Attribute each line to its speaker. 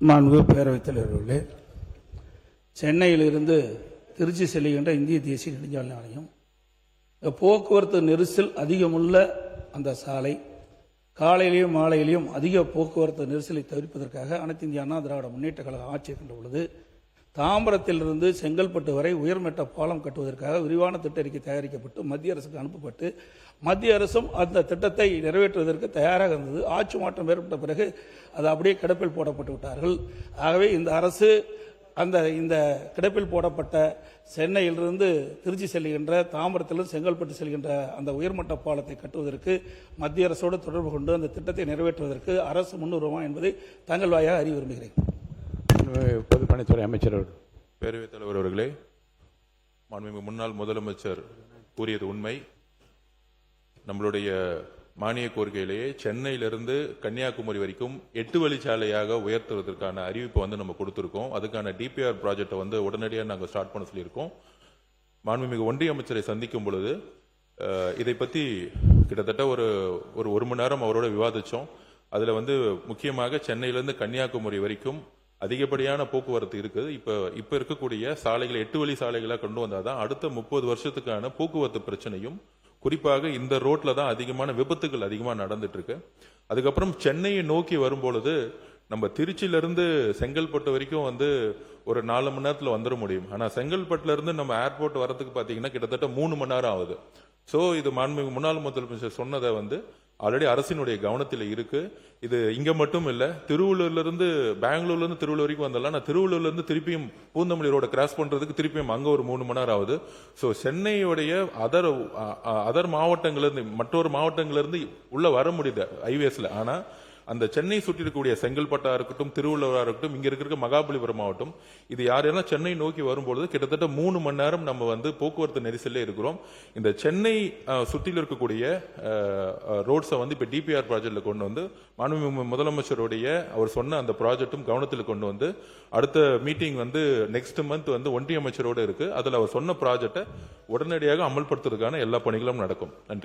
Speaker 1: மாண்பு பேரவைத் தலைவர்களே, சென்னையிலிருந்து திருச்சி செல்கின்ற இந்திய தேசிய நெடுஞ்சாலை ஆணையம் போக்குவரத்து நெரிசல் அதிகமுள்ள அந்த சாலை காலையிலையும் மாலையிலையும் அதிக போக்குவரத்து நெரிசலை தவிர்ப்பதற்காக அனைத்து இந்திய அண்ணா திராவிட முன்னேற்ற கழகம் ஆட்சி இருக்கின்ற பொழுது தாம்பரத்திலிருந்து செங்கல்பட்டு வரை உயர்மட்ட பாலம் கட்டுவதற்காக விரிவான திட்ட அறிக்கை தயாரிக்கப்பட்டு மத்திய அரசுக்கு அனுப்பப்பட்டு மத்திய அரசும் அந்த திட்டத்தை நிறைவேற்றுவதற்கு தயாராக இருந்தது. ஆட்சி மாற்றம் ஏற்பட்ட பிறகு அது அப்படியே கிடப்பில் போடப்பட்டு விட்டார்கள். ஆகவே இந்த அரசு இந்த கிடப்பில் போடப்பட்ட சென்னையிலிருந்து திருச்சி செல்கின்ற தாம்பரத்திலிருந்து செங்கல்பட்டு செல்கின்ற அந்த உயர்மட்ட பாலத்தை கட்டுவதற்கு மத்திய அரசோடு தொடர்பு கொண்டு அந்த திட்டத்தை நிறைவேற்றுவதற்கு அரசு முன்னுரிமை என்பதை தங்கள் வாயாக அறிய விரும்புகிறேன்.
Speaker 2: பொதுப்பணித்துறை அமைச்சர்
Speaker 3: பேரவைத் தலைவர் அவர்களே, மாண்புமிகு முன்னாள் முதலமைச்சர் கூறியது உண்மை. நம்மளுடைய மானிய கோரிக்கையிலேயே சென்னையிலிருந்து கன்னியாகுமரி வரைக்கும் 8 வழிச்சாலையாக உயர்த்துவதற்கான அறிவிப்பை நம்ம கொடுத்திருக்கோம். அதுக்கான டிபிஆர் ப்ராஜெக்டை உடனடியாக நாங்கள் ஸ்டார்ட் பண்ண சொல்லியிருக்கோம். மாண்புமிகு ஒன்றிய அமைச்சரை சந்திக்கும் பொழுது இதை பற்றி கிட்டத்தட்ட ஒரு மணி நேரம் அவரோட விவாதித்தோம். அதில் முக்கியமாக சென்னையிலிருந்து கன்னியாகுமரி வரைக்கும் அதிகப்படியான போக்குவரத்து இருக்குது. இப்ப இருக்கக்கூடிய சாலைகளை 8 வழி சாலைகளாக கொண்டு வந்தாதான் அடுத்த 30 வருஷத்துக்கான போக்குவரத்து பிரச்சனையும் குறிப்பாக இந்த ரோட்ல தான் அதிகமான விபத்துகள் அதிகமாக நடந்துட்டு இருக்கு. அதுக்கப்புறம் சென்னையை நோக்கி வரும்பொழுது நம்ம திருச்சியிலிருந்து செங்கல்பட்டு வரைக்கும் ஒரு 4 மணி நேரத்தில் வந்துட முடியும். ஆனா செங்கல்பட்டுல இருந்து நம்ம ஏர்போர்ட் வரதுக்கு பாத்தீங்கன்னா கிட்டத்தட்ட 3 மணி நேரம் ஆகுது. சோ இது மாண்புமிகு முன்னாள் முதலமைச்சர் சொன்னதை ஆல்ரெடி அரசினுடைய கவனத்தில் இருக்கு. இது இங்க மட்டும் இல்ல, திருவள்ளூர்ல இருந்து பெங்களூர்ல இருந்து திருவள்ளூர் வரைக்கும் வந்தாலும் நான் திருவள்ளூர்ல இருந்து திருப்பியும் பூந்தமல்லி ரோட கிராஸ் பண்றதுக்கு திருப்பியும் அங்க ஒரு 3 மணி நேரம் ஆகுது. சோ சென்னையுடைய அதர் மாவட்டங்கள்ல இருந்து மற்றொரு மாவட்டங்கள்ல இருந்து உள்ள வர முடியுது ஹைவேஸ்ல. ஆனா அந்த சென்னை சுற்றி இருக்கக்கூடிய செங்கல்பட்டா இருக்கட்டும், திருவள்ளூரா இருக்கட்டும், இங்க இருக்கிற மகாபலிபுரம் மாவட்டம், இது யாரெல்லாம் சென்னை நோக்கி வரும்பொழுது கிட்டத்தட்ட 3 மணி நேரம் நம்ம போக்குவரத்து நெரிசல்ல இருக்கிறோம். இந்த சென்னை சுற்றில இருக்கக்கூடிய ரோட்ஸை இப்ப டிபிஆர் ப்ராஜெக்ட்ல கொண்டு மாண்புமிகு முதலமைச்சருடைய அவர் சொன்ன அந்த ப்ராஜெக்டும் கவனத்தில் கொண்டு அடுத்த மீட்டிங் நெக்ஸ்ட் மந்த் ஒன்றிய அமைச்சரோடு இருக்கு. அதுல அவர் சொன்ன ப்ராஜெக்டை உடனடியாக அமல்படுத்துறதுக்கான எல்லா பணிகளும் நடக்கும். நன்றி.